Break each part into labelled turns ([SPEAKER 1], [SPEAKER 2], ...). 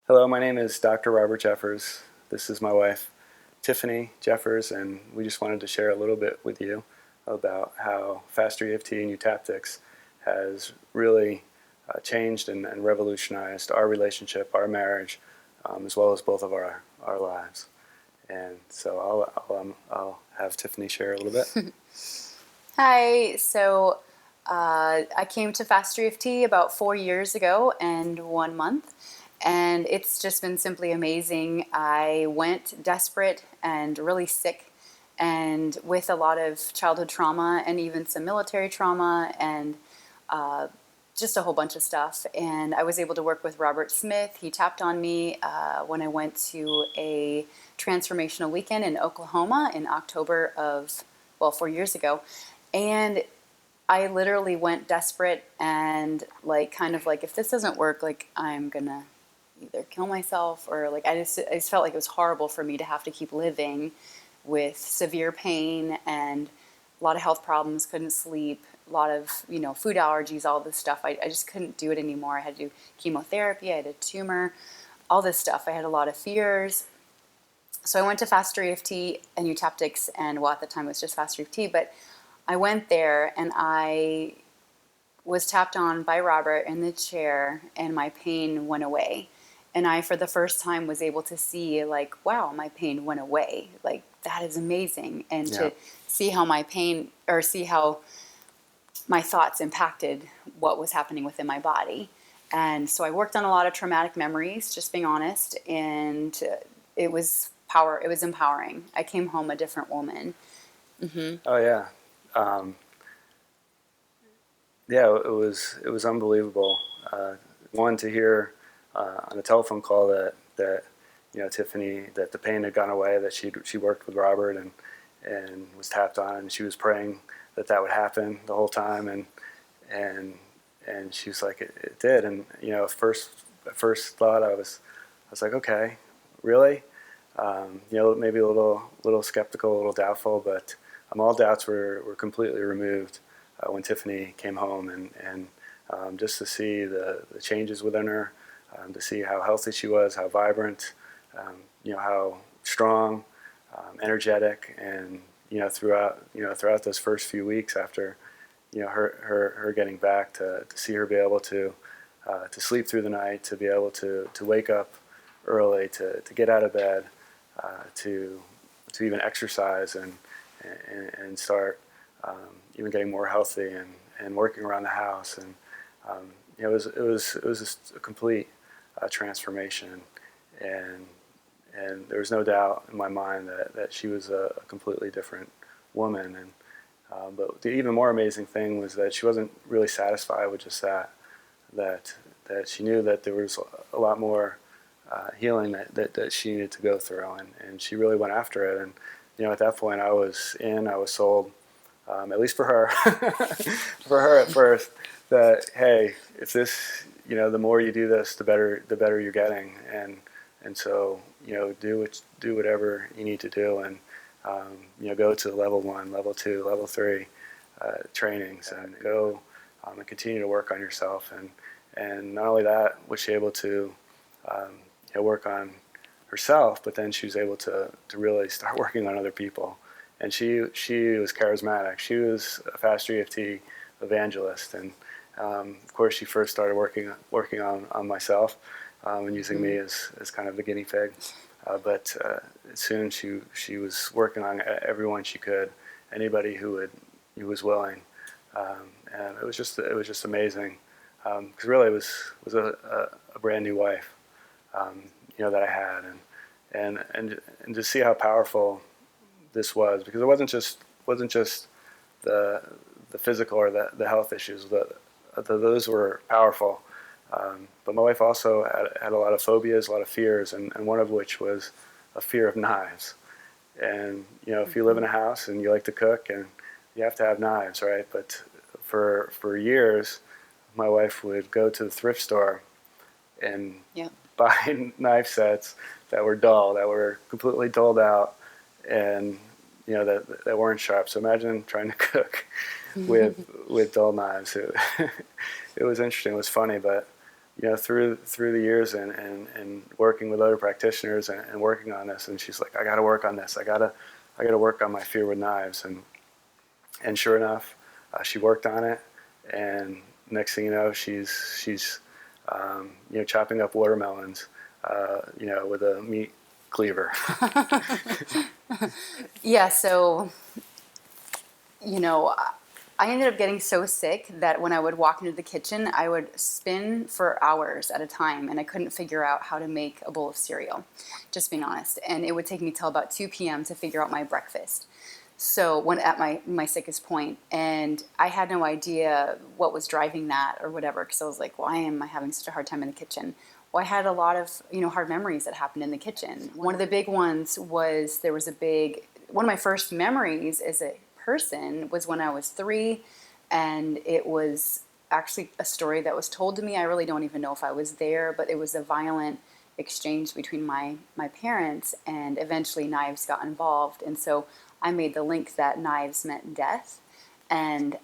[SPEAKER 1] Hello, my name is Dr. Robert Jeffers. This is my wife, Tiffany Jeffers, and we just wanted to share a little bit with you about how Faster EFT and Eutaptics has really changed and revolutionized our relationship, our marriage, as well as both of our lives. And so I'll have Tiffany share a little bit.
[SPEAKER 2] Hi, I came to Faster EFT about 4 years ago and 1 month, and it's just been simply amazing. I went desperate and really sick, and with a lot of childhood trauma and even some military trauma and just a whole bunch of stuff. And I was able to work with Robert Smith. He tapped on me when I went to a transformational weekend in Oklahoma in October of, 4 years ago. And I literally went desperate and if this doesn't work, I'm gonna either kill myself or I just felt like it was horrible for me to have to keep living with severe pain and a lot of health problems, couldn't sleep, a lot of, food allergies, all this stuff. I just couldn't do it anymore. I had to do chemotherapy, I had a tumor, all this stuff. I had a lot of fears. So I went to Faster EFT and Eutaptics, and at the time it was just Faster EFT, but I went there and I was tapped on by Robert in the chair and my pain went away. And I, for the first time, was able to see wow, my pain went away. That is amazing. And
[SPEAKER 1] Yeah.
[SPEAKER 2] to see how see how my thoughts impacted what was happening within my body. And so I worked on a lot of traumatic memories, just being honest. And it was empowering. I came home a different woman.
[SPEAKER 1] Oh yeah. Um, yeah, it was unbelievable. One, to hear on a telephone call that Tiffany, that the pain had gone away, that she worked with Robert and was tapped on, and she was praying that would happen the whole time, and she was like, it did. And first thought, I was like, okay, really. Maybe a little skeptical, a little doubtful, but all doubts were completely removed when Tiffany came home, and just to see the changes within her, to see how healthy she was, how vibrant, how strong, energetic, and throughout those first few weeks after her getting back, to see her be able to sleep through the night, to be able to wake up early, to get out of bed, to even exercise and start even getting more healthy and working around the house. And it was just a complete transformation, and there was no doubt in my mind that she was a completely different woman. And but the even more amazing thing was that she wasn't really satisfied with just that she knew that there was a lot more healing that she needed to go through, and she really went after it. And at that point, I was sold, at least for her, for her at first, that hey, if this, the more you do this, the better you're getting, and so do whatever you need to do, and go to level 1, level 2, level 3 trainings, and go and continue to work on yourself. And not only that was she able to work on herself, but then she was able to really start working on other people. And she was charismatic. She was a Faster EFT evangelist, and of course she first started working on myself, and using me as kind of the guinea pig. But soon she was working on everyone she could, anybody who was willing, and it was just amazing, because really it was a brand new wife, that I had, and to see how powerful this was, because it wasn't just the physical or the health issues. Those were powerful, but my wife also had a lot of phobias, a lot of fears, and one of which was a fear of knives. And if you live in a house and you like to cook, and you have to have knives, right? But for years, my wife would go to the thrift store and buy knife sets that were dull, that were completely dulled out, and that weren't sharp. So imagine trying to cook with dull knives. It was interesting. It was funny, but through the years and working with other practitioners and working on this, and she's like, I got to work on this. I gotta work on my fear with knives, and sure enough, she worked on it, and next thing you know, she's chopping up watermelons, with a meat cleaver.
[SPEAKER 2] Yeah, so, I ended up getting so sick that when I would walk into the kitchen, I would spin for hours at a time, and I couldn't figure out how to make a bowl of cereal, just being honest. And it would take me till about 2 p.m. to figure out my breakfast. So when at my sickest point, and I had no idea what was driving that or whatever, because I was like, why am I having such a hard time in the kitchen? Well, I had a lot of, hard memories that happened in the kitchen. One of the big ones was one of my first memories as a person was when I was 3, and it was actually a story that was told to me. I really don't even know if I was there, but it was a violent exchange between my parents, and eventually knives got involved. And so I made the link that knives meant death. And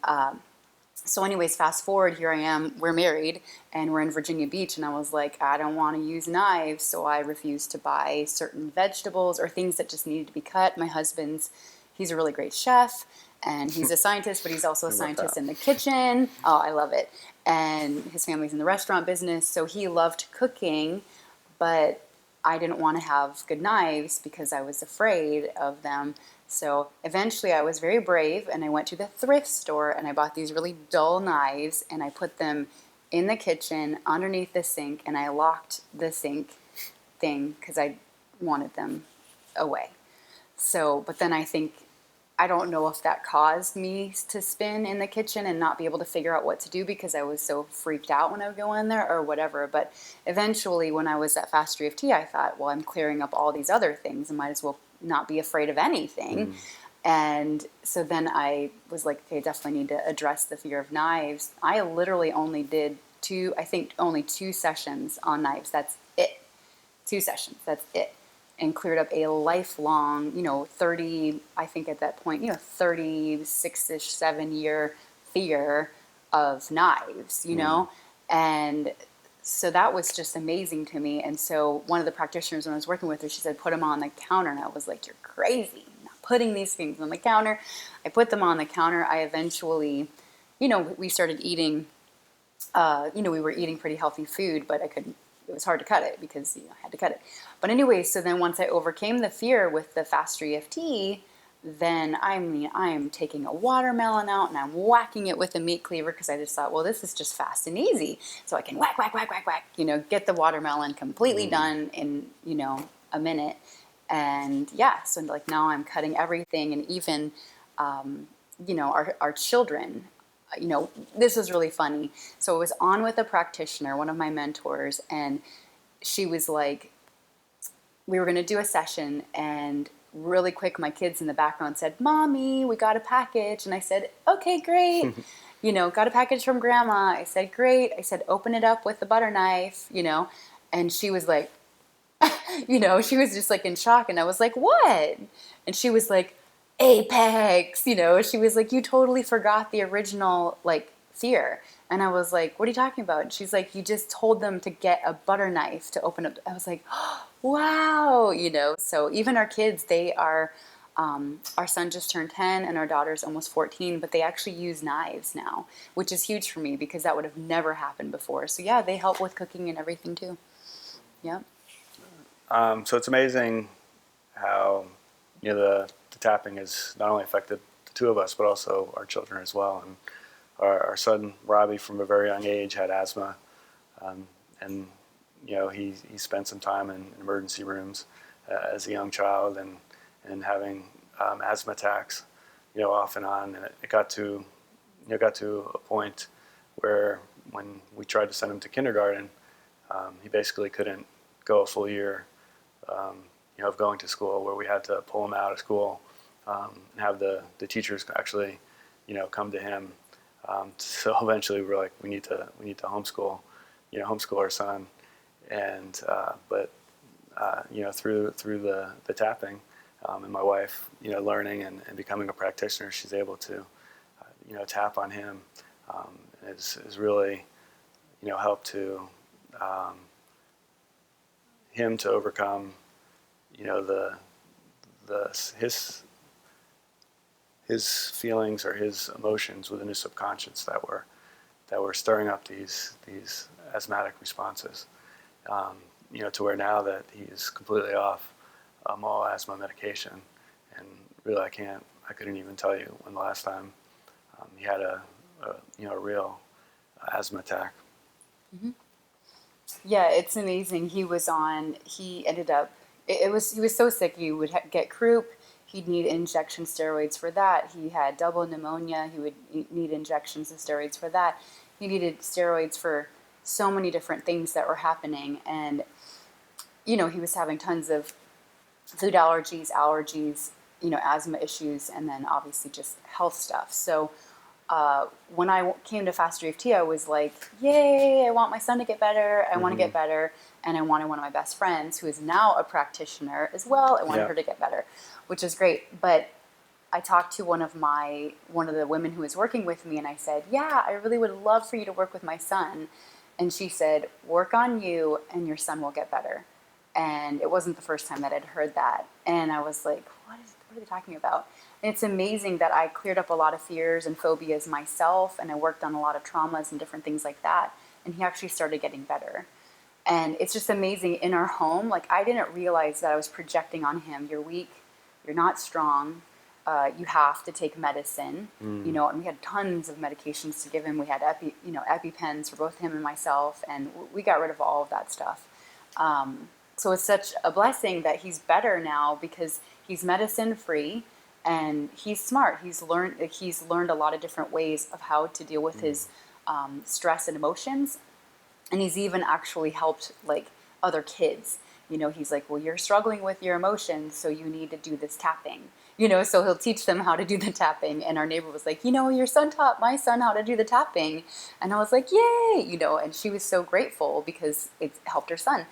[SPEAKER 2] so anyways, fast forward, here I am, we're married, and we're in Virginia Beach, and I was like, I don't want to use knives, so I refused to buy certain vegetables or things that just needed to be cut. My husband's, he's a really great chef, and he's a scientist, but he's also a scientist in the kitchen. Oh, I love it. And his family's in the restaurant business, so he loved cooking, but I didn't want to have good knives because I was afraid of them. So eventually I was very brave, and I went to the thrift store and I bought these really dull knives, and I put them in the kitchen underneath the sink, and I locked the sink thing because I wanted them away. So, but then I don't know if that caused me to spin in the kitchen and not be able to figure out what to do because I was so freaked out when I would go in there or whatever. But eventually when I was at FasterEFT, I thought, well, I'm clearing up all these other things. I might as well not be afraid of anything. And so then I was like, okay, I definitely need to address the fear of knives. I literally only did only 2 sessions on knives. That's it. 2 sessions. That's it. And cleared up a lifelong, 30, I think at that point, 36-ish, 7-year fear of knives. And so that was just amazing to me. And so one of the practitioners, when I was working with her, she said, put them on the counter. And I was like, you're crazy. I'm not putting these things on the counter. I put them on the counter. I eventually, we started eating, we were eating pretty healthy food, but it was hard to cut it because I had to cut it. But anyway, so then once I overcame the fear with the Faster EFT, then I'm taking a watermelon out and I'm whacking it with a meat cleaver because I just thought, well, this is just fast and easy. So I can whack, whack, whack, whack, whack, get the watermelon completely done in, a minute. And yeah, so like now I'm cutting everything, and even, our children, this was really funny. So I was on with a practitioner, one of my mentors, and she was like, we were going to do a session, and really quick, my kids in the background said, Mommy, we got a package. And I said, okay, great. Got a package from Grandma. I said, great. I said, open it up with the butter knife, and she was like, she was just like in shock. And I was like, what? And she was like, Apex, she was like, you totally forgot the original, like, fear. And I was like, what are you talking about? And she's like, you just told them to get a butter knife to open up. I was like, oh, wow, So even our kids, they are, our son just turned 10 and our daughter's almost 14, but they actually use knives now, which is huge for me because that would have never happened before. So yeah, they help with cooking and everything too. Yeah.
[SPEAKER 1] So it's amazing how, the tapping has not only affected the 2 of us, but also our children as well. And our son, Robbie, from a very young age had asthma. And, he spent some time in emergency rooms as a young child and having asthma attacks, off and on. And it got to a point where when we tried to send him to kindergarten, he basically couldn't go a full year of going to school, where we had to pull him out of school and have the teachers actually, come to him. So eventually we're like, we need to homeschool our son. And but through the tapping and my wife, learning and becoming a practitioner, she's able to tap on him. It's really helped to um, him to overcome, you know, his feelings or his emotions within his subconscious that were stirring up these asthmatic responses. You know, to where now that he's completely off all asthma medication, and really I couldn't even tell you when the last time he had a a real asthma attack.
[SPEAKER 2] Mm-hmm. Yeah, it's amazing. He ended up, he was so sick, he would get croup. He'd need injection steroids for that. He had double pneumonia. He would need injections of steroids for that. He needed steroids for so many different things that were happening. And, he was having tons of food allergies, asthma issues, and then obviously just health stuff. So when I came to Faster EFT, I was like, yay, I want my son to get better. I want to get better. And I wanted one of my best friends, who is now a practitioner as well. I wanted her to get better, which is great. But I talked to one of the women who was working with me, and I said, yeah, I really would love for you to work with my son. And she said, work on you and your son will get better. And it wasn't the first time that I'd heard that. And I was like, what are they talking about? And it's amazing that I cleared up a lot of fears and phobias myself, and I worked on a lot of traumas and different things like that. And he actually started getting better. And it's just amazing in our home. Like, I didn't realize that I was projecting on him, you're weak, you're not strong, you have to take medicine, and we had tons of medications to give him. We had EpiPens for both him and myself, and we got rid of all of that stuff. So it's such a blessing that he's better now, because he's medicine free and he's smart. He's learned a lot of different ways of how to deal with his stress and emotions. And he's even actually helped like other kids. He's like, well, you're struggling with your emotions, so you need to do this tapping. So he'll teach them how to do the tapping. And our neighbor was like, your son taught my son how to do the tapping. And I was like, yay, and she was so grateful because it helped her son.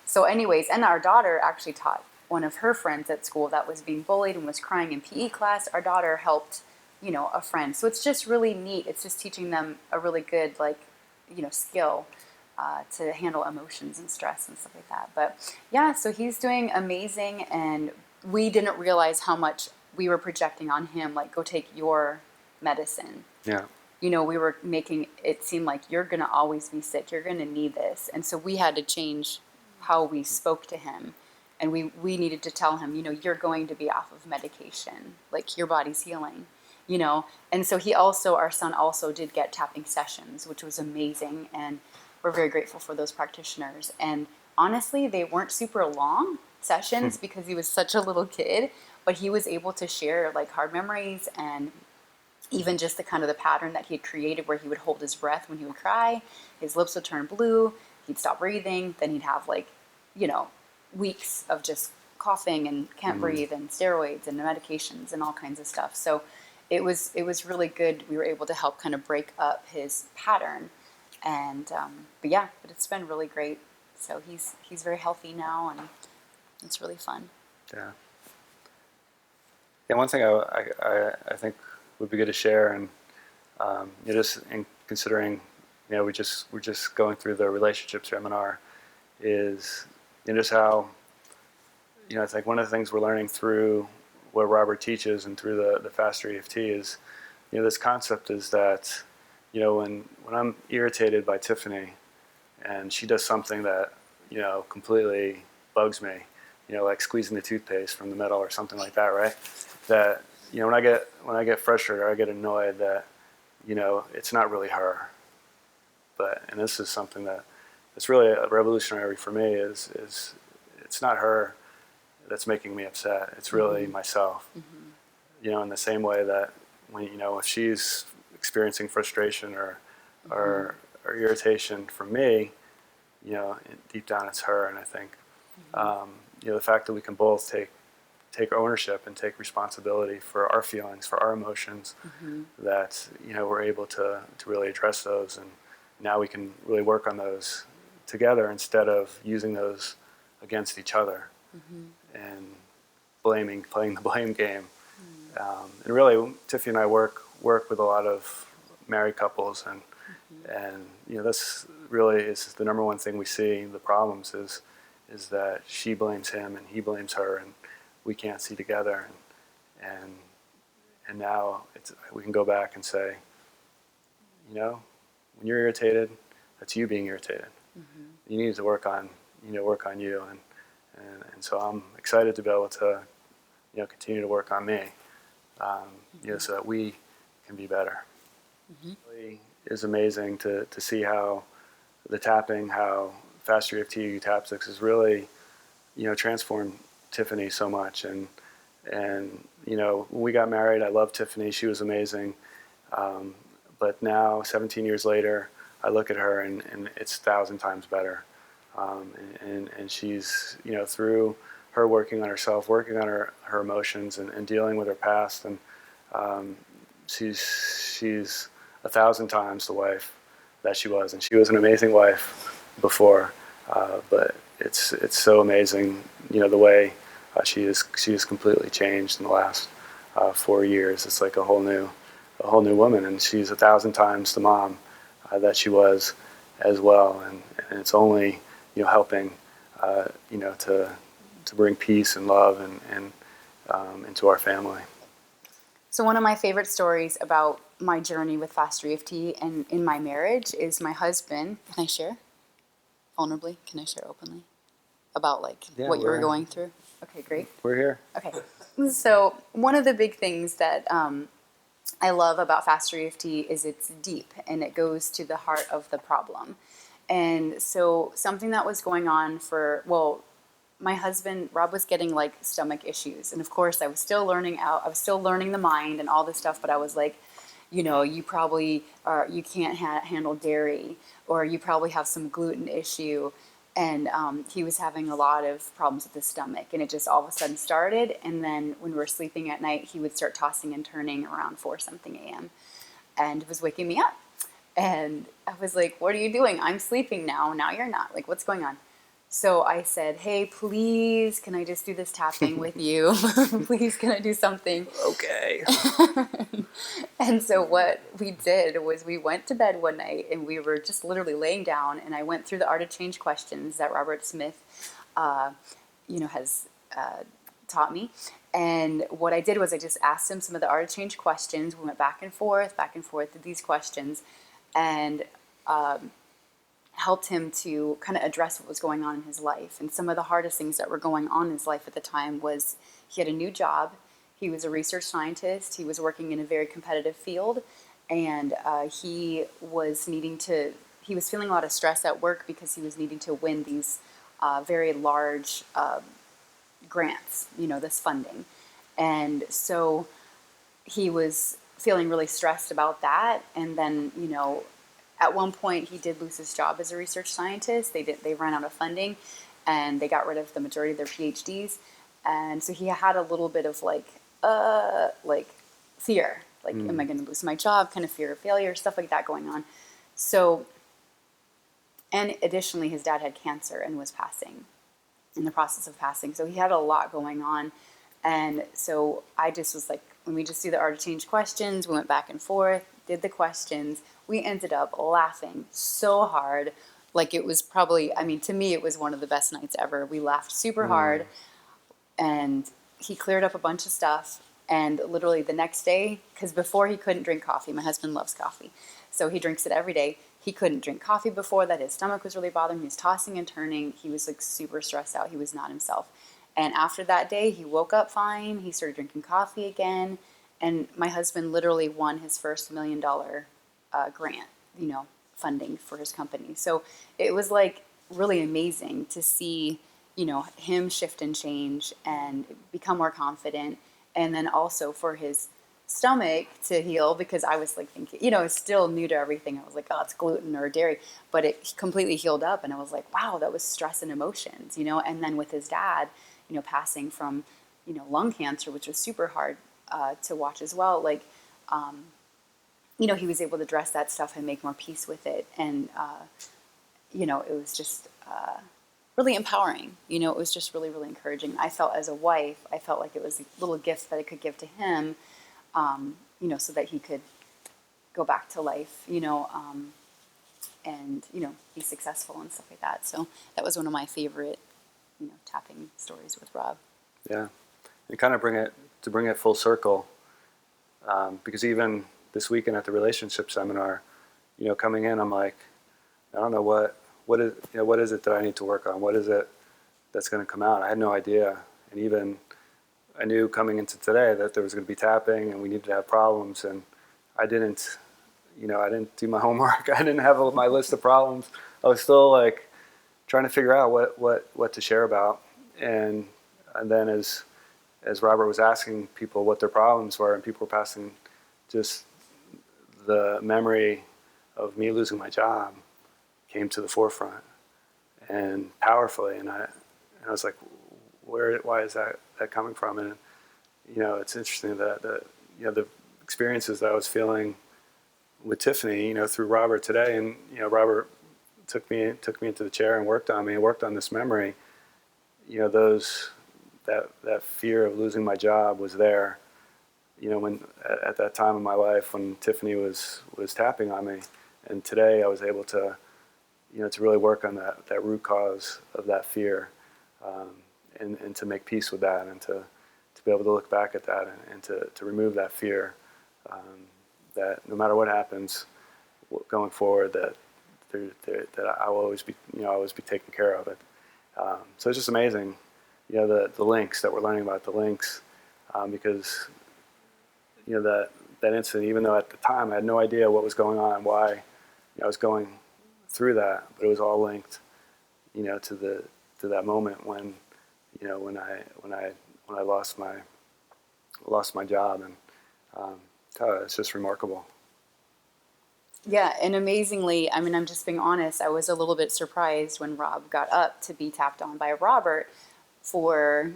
[SPEAKER 2] So anyways, and our daughter actually taught one of her friends at school that was being bullied and was crying in PE class. Our daughter helped, a friend. So it's just really neat. It's just teaching them a really good, skill to handle emotions and stress and stuff like that. But yeah, so he's doing amazing, and we didn't realize how much we were projecting on him, like, go take your medicine.
[SPEAKER 1] Yeah.
[SPEAKER 2] We were making it seem like you're going to always be sick. You're going to need this. And so we had to change how we spoke to him. And we needed to tell him, you're going to be off of medication. Like, your body's healing, And so our son also did get tapping sessions, which was amazing. And we're very grateful for those practitioners. And honestly, they weren't super long sessions because he was such a little kid, but he was able to share like hard memories, and even just the kind of the pattern that he had created, where he would hold his breath when he would cry, his lips would turn blue, he'd stop breathing, then he'd have weeks of just coughing and can't breathe, and steroids and medications and all kinds of stuff. So it was really good. We were able to help kind of break up his pattern. And but it's been really great. So he's very healthy now, and it's really fun.
[SPEAKER 1] Yeah. Yeah. One thing I think would be good to share, and just in considering, we're just going through the relationship seminar, is just how, it's like one of the things we're learning through what Robert teaches and through the Faster EFT is, this concept is that, when I'm irritated by Tiffany and she does something that, completely bugs me, like squeezing the toothpaste from the middle or something like that, right? That, when I get frustrated or I get annoyed, that, it's not really her. And this is something that's really revolutionary for me, is it's not her that's making me upset. It's really myself. In the same way that when, if she's experiencing frustration or irritation from me, deep down it's her. And I think, the fact that we can both take ownership and take responsibility for our feelings, for our emotions, that, we're able to really address those. And now we can really work on those together instead of using those against each other and playing the blame game. And really, Tiffany and I work with a lot of married couples, and that's really is the number one thing we see, the problems is that she blames him and he blames her, and we can't see together. And now we can go back and say, when you're irritated, that's you being irritated. Mm-hmm. You need to work on you, and so I'm excited to be able to continue to work on me, so that we can be better. Mm-hmm. It really is amazing to see how the tapping, how FasterEFT Taptics has really transformed Tiffany so much. And when we got married, I loved Tiffany. She was amazing. But now, 17 years later, I look at her and it's 1,000 times better. And she's, through her working on herself, working on her emotions and dealing with her past, and she's 1,000 times the wife that she was. And she was an amazing wife before, but it's so amazing, the way she is completely changed in the last 4 years. It's like a whole new woman, and she's 1,000 times the mom that she was as well. And it's only helping to bring peace and love and into our family.
[SPEAKER 2] So one of my favorite stories about my journey with FasterEFT and in my marriage is my husband. Can I share vulnerably? Can I share openly about what you were going through? Okay, great.
[SPEAKER 1] We're here.
[SPEAKER 2] Okay. So one of the big things that I love about FasterEFT is it's deep and it goes to the heart of the problem. And so something that was going on my husband, Rob, was getting stomach issues. And of course I was still learning the mind and all this stuff, but I was like, you probably you can't handle dairy, or you probably have some gluten issue. And he was having a lot of problems with his stomach, and it just all of a sudden started. And then when we were sleeping at night, he would start tossing and turning around 4-something a.m. and was waking me up. And I was like, what are you doing? I'm sleeping now. Now you're not. What's going on? So I said, hey, please, can I just do this tapping with you? Please, can I do something?
[SPEAKER 1] Okay.
[SPEAKER 2] And so what we did was we went to bed one night and we were just literally laying down, and I went through the Art of Change questions that Robert Smith, has taught me. And what I did was I just asked him some of the Art of Change questions. We went back and forth did these questions, and helped him to kind of address what was going on in his life. And some of the hardest things that were going on in his life at the time was he had a new job. He was a research scientist. He was working in a very competitive field, and he was feeling a lot of stress at work because he was needing to win these very large grants, this funding. And so he was feeling really stressed about that. And then, at one point he did lose his job as a research scientist. They ran out of funding, and they got rid of the majority of their PhDs. And so he had a little bit of fear, am I going to lose my job, kind of fear of failure, stuff like that going on. So, and additionally, his dad had cancer and was in the process of passing. So he had a lot going on. And so I just was like, when we just do the Art of Change questions, we went back and forth, did the questions. We ended up laughing so hard. It was probably, to me, it was one of the best nights ever. We laughed super hard, and he cleared up a bunch of stuff. And literally the next day, because before he couldn't drink coffee, my husband loves coffee, so he drinks it every day. He couldn't drink coffee before that. His stomach was really bothering him. He was tossing and turning. He was super stressed out. He was not himself. And after that day, he woke up fine. He started drinking coffee again. And my husband literally won his first $1 million grant, funding for his company. So it was really amazing to see, him shift and change and become more confident. And then also for his stomach to heal, because I was thinking, it's still new to everything. I was like, oh, it's gluten or dairy, but it completely healed up. And I was like, wow, that was stress and emotions, and then with his dad, passing from, lung cancer, which was super hard to watch as well. He was able to address that stuff and make more peace with it. And, it was just really empowering. It was just really, really encouraging. I felt as a wife, I felt like it was a little gift that I could give to him, so that he could go back to life, and, be successful and stuff like that. So that was one of my favorite, tapping stories with Rob.
[SPEAKER 1] Yeah. And kind of bring it full circle, because even this weekend at the relationship seminar, coming in, I'm like, I don't know what is it that I need to work on? What is it that's going to come out? I had no idea. And even I knew coming into today that there was going to be tapping and we needed to have problems, and I didn't do my homework. I didn't have my list of problems. I was still like trying to figure out what to share about. And then as Robert was asking people what their problems were, and people were passing just the memory of me losing my job came to the forefront and powerfully. And I was like, why is that coming from? And, it's interesting that the experiences that I was feeling with Tiffany, through Robert today, and, Robert took me into the chair and worked on this memory. That fear of losing my job was there, when at that time in my life when Tiffany was tapping on me. And today I was able to, to really work on that root cause of that fear, and to make peace with that, and to be able to look back at that, and to remove that fear, that no matter what happens going forward, that I will always be, taken care of it. So it's just amazing, the links that we're learning about, the links, because, that incident, even though at the time I had no idea what was going on, why I was going through that, but it was all linked, to that moment when, when I lost my job, and it's just remarkable.
[SPEAKER 2] Yeah, and amazingly, I'm just being honest, I was a little bit surprised when Rob got up to be tapped on by Robert for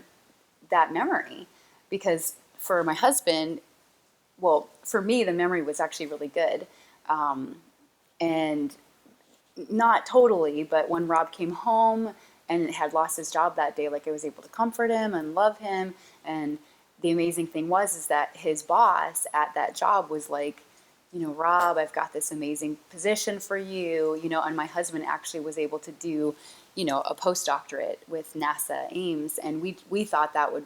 [SPEAKER 2] that memory, because for my husband, well, for me, the memory was actually really good. And not totally, but when Rob came home and had lost his job that day, like I was able to comfort him and love him. And the amazing thing is that his boss at that job was like, Rob, I've got this amazing position for you, and my husband actually was able to do, a postdoctorate with NASA Ames. And we thought that would,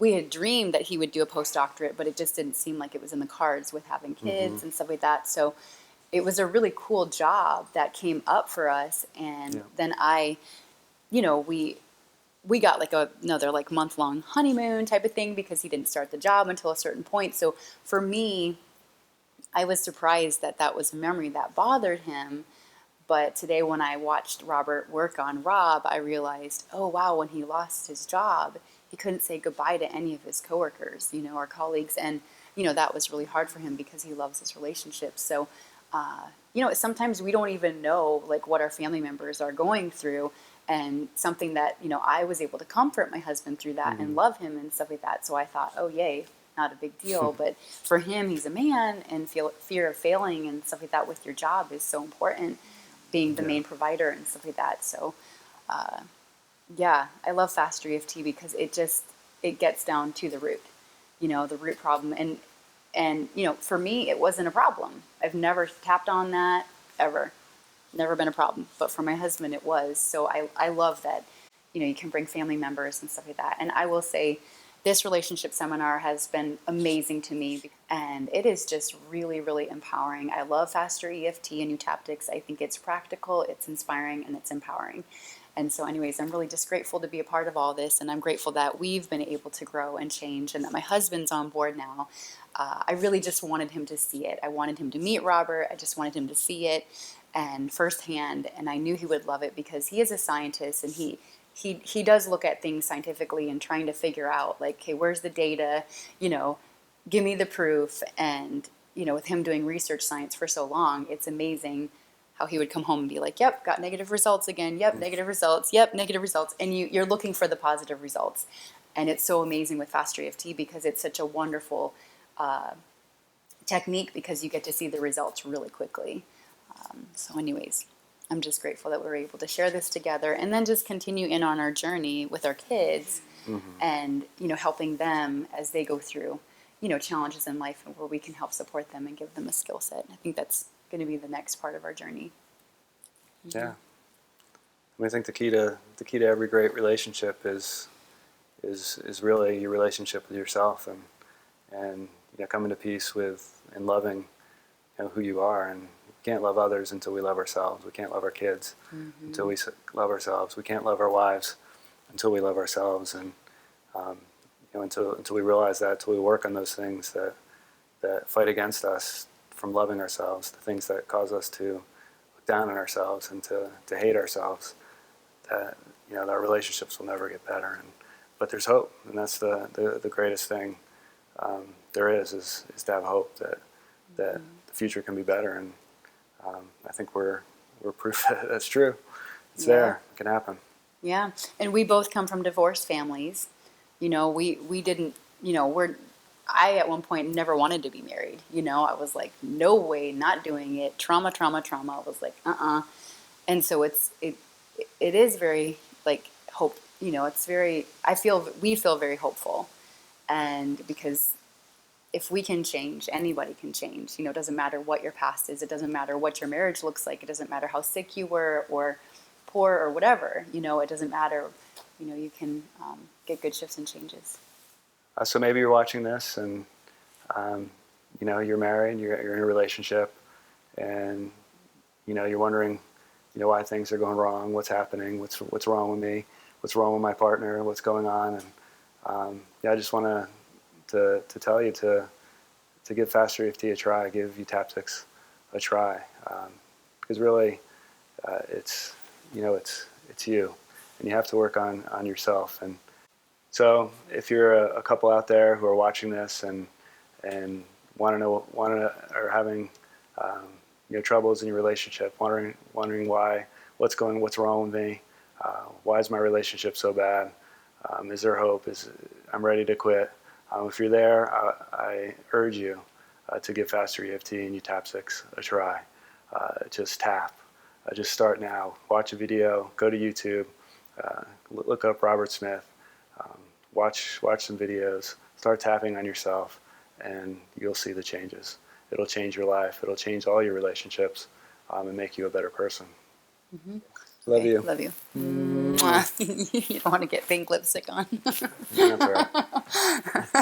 [SPEAKER 2] we had dreamed that he would do a postdoctorate, but it just didn't seem like it was in the cards with having kids and stuff like that. So it was a really cool job that came up for us. And then we got like another like month-long honeymoon type of thing, because he didn't start the job until a certain point. So for me, I was surprised that that was a memory that bothered him. But today when I watched Robert work on Rob, I realized, oh wow, when he lost his job, he couldn't say goodbye to any of his coworkers, or colleagues. And, that was really hard for him because he loves his relationships. So, sometimes we don't even know like what our family members are going through, and something that, I was able to comfort my husband through that and love him and stuff like that. So I thought, oh yay, not a big deal. But for him, he's a man, and fear of failing and stuff like that with your job is so important, being the main provider and stuff like that. So, I love Faster EFT because it gets down to the root, the root problem. And for me, it wasn't a problem. I've never tapped on that ever. Never been a problem. But for my husband, it was. So I love that, you can bring family members and stuff like that. And I will say this relationship seminar has been amazing to me, and it is just really, really empowering. I love Faster EFT and new tactics. I think it's practical, it's inspiring, and it's empowering. And so anyways, I'm really just grateful to be a part of all this, and I'm grateful that we've been able to grow and change, and that my husband's on board now. I really just wanted him to see it. I wanted him to meet Robert. I just wanted him to see it and firsthand, and I knew he would love it because he is a scientist, and he does look at things scientifically and trying to figure out, like, okay, where's the data, give me the proof. And, with him doing research science for so long, it's amazing how he would come home and be like, yep, got negative results again. Yep, negative results. Yep, negative results. And you're looking for the positive results. And it's so amazing with Faster EFT because it's such a wonderful technique, because you get to see the results really quickly. So anyways, I'm just grateful that we're able to share this together, and then just continue in on our journey with our kids, and, helping them as they go through, challenges in life, and where we can help support them and give them a skill set. I think that's going to be the next part of our journey.
[SPEAKER 1] Yeah. I think the key to every great relationship is really your relationship with yourself, and coming to peace with and loving who you are. And we can't love others until we love ourselves. We can't love our kids until we love ourselves. We can't love our wives until we love ourselves. And until we realize that, until we work on those things that fight against us from loving ourselves, the things that cause us to look down on ourselves and to hate ourselves, that our relationships will never get better. But there's hope, and that's the greatest thing there is to have hope that the future can be better. And I think we're proof that that's true. It's there. It can happen.
[SPEAKER 2] Yeah, and we both come from divorced families. We didn't. I at one point never wanted to be married. I was like, no way, not doing it. Trauma, trauma, trauma. I was like, And so it is very like hope. It's very. We feel very hopeful, and because if we can change, anybody can change. It doesn't matter what your past is. It doesn't matter what your marriage looks like. It doesn't matter how sick you were or poor or whatever. It doesn't matter. You can get good shifts and changes.
[SPEAKER 1] So maybe you're watching this, and you're married, you're in a relationship, and you're wondering, why things are going wrong, what's happening, what's wrong with me, what's wrong with my partner, what's going on, and I just want to tell you to give Faster EFT a try, give UTAP6 a try, because really, it's you, and you have to work on yourself. And so if you're a couple out there who are watching this and want to or having troubles in your relationship, wondering what's wrong with me, why is my relationship so bad, is there hope, I'm ready to quit. If you're there, I urge you to give Faster EFT and UTAP6 a try. Just tap. Just start now. Watch a video. Go to YouTube. Look up Robert Smith. Watch some videos. Start tapping on yourself, and you'll see the changes. It'll change your life. It'll change all your relationships, and make you a better person.
[SPEAKER 2] Mm-hmm.
[SPEAKER 1] Love you.
[SPEAKER 2] Love you. Mwah. You don't want to get pink lipstick on.
[SPEAKER 1] That's all right.